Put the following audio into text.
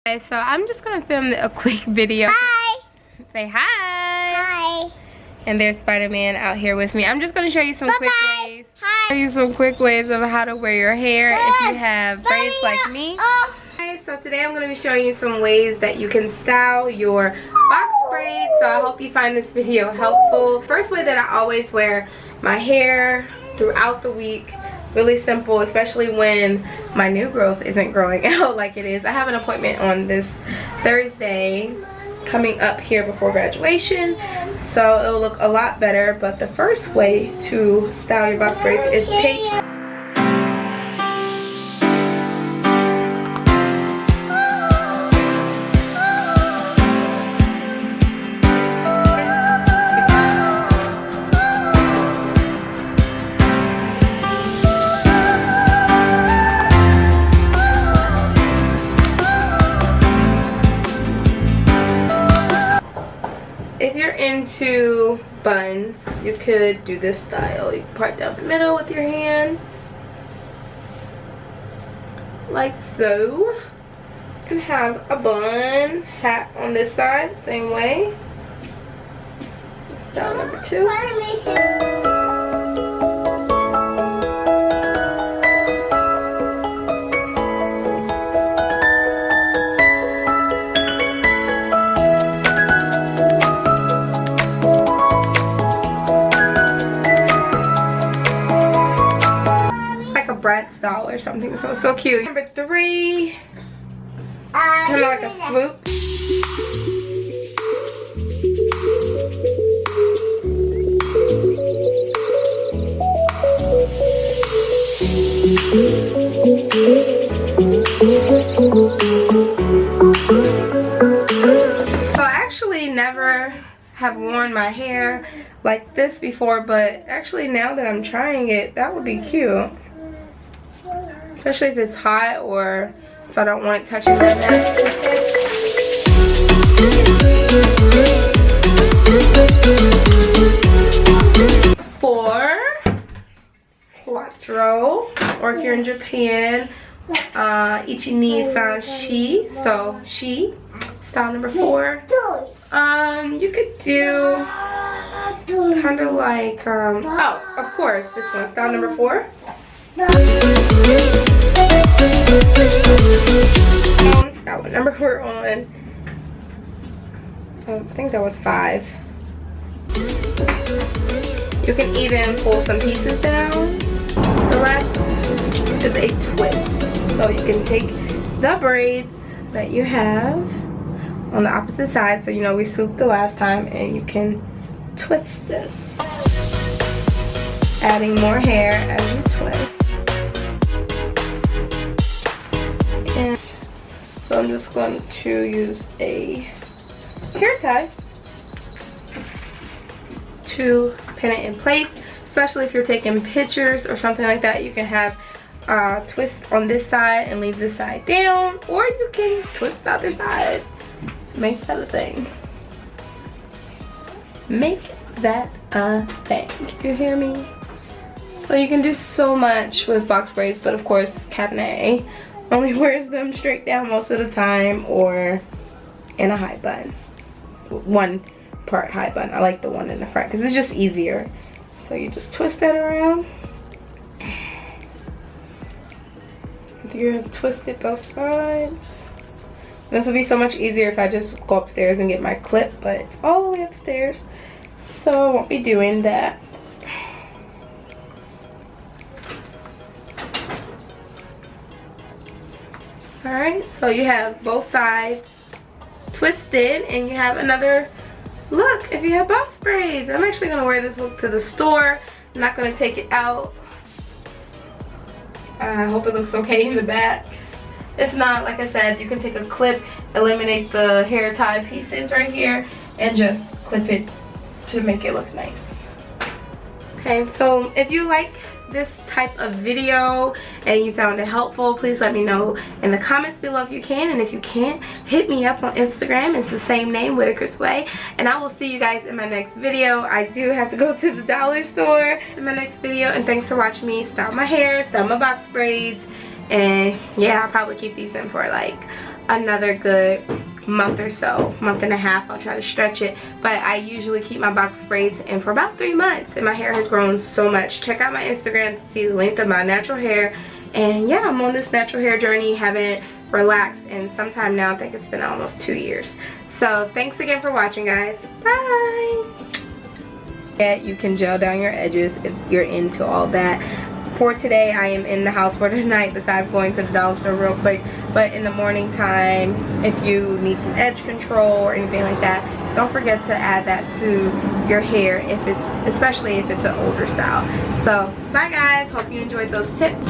Okay, so I'm just gonna film a quick video. Hi. Say hi. Hi. And there's Spider-Man out here with me. I'm just gonna show you some quick ways. Hi. Show you some quick ways of how to wear your hair if you have braids like me. Okay, so today I'm gonna be showing you some ways that you can style your box braids. So I hope you find this video helpful. First way that I always wear my hair throughout the week. Really simple, especially when my new growth isn't growing out like it is. I have an appointment on this Thursday coming up here before graduation, so it'll look a lot better. But the first way to style your box braids is take into buns. You could do this style. You can part down the middle with your hand like so, and have a bun hat on this side same way. Style number 2. Braids style or something, so it's so cute. Number 3, kind of like a swoop. So I actually never have worn my hair like this before, but actually now that I'm trying it, that would be cute. Especially if it's hot or if I don't want it touching my neck. 4, quattro, or if you're in Japan, ichi ni san shi, so shi, style number 4. You could do kind of like, oh, of course, this one, style number 4. That one, number we're on, I think that was 5. You can even pull some pieces down. The last is a twist. So you can take the braids that you have on the opposite side, so you know we swooped the last time, and you can twist this, adding more hair as you twist. And so I'm just going to use a hair tie to pin it in place, especially if you're taking pictures or something like that. You can have twist on this side and leave this side down, or you can twist the other side to make that a thing. Make that a thing. You hear me? So you can do so much with box braids, but of course Cabernet only wears them straight down most of the time, or in a high bun. 1 part high bun. I like the one in the front because it's just easier. So you just twist that around. You have twisted both sides. This would be so much easier if I just go upstairs and get my clip, but it's all the way upstairs, so I won't be doing that. Alright, so you have both sides twisted, and you have another look if you have box braids. I'm actually going to wear this look to the store. I'm not going to take it out. I hope it looks okay in the back. If not, like I said, you can take a clip, eliminate the hair tie pieces right here, and just clip it to make it look nice. Okay, so if you like this type of video and you found it helpful, please let me know in the comments below if you can, and if you can't, hit me up on Instagram. It's the same name, Whitakers Way, and I will see you guys in my next video. I do have to go to the dollar store in my next video, and thanks for watching me style my hair, style my box braids, and yeah, I'll probably keep these in for like another good month or so, month and a half. I'll try to stretch it, but I usually keep my box braids in for about 3 months, and my hair has grown so much. Check out my Instagram to see the length of my natural hair. And yeah, I'm on this natural hair journey, haven't relaxed in some time now. I think it's been almost 2 years. So thanks again for watching, guys. Bye. Yeah, you can gel down your edges if you're into all that. For today, I am in the house for the night, besides going to the dollar store real quick. But in the morning time, if you need some edge control or anything like that, don't forget to add that to your hair, if it's, especially if it's an older style. So bye guys, hope you enjoyed those tips.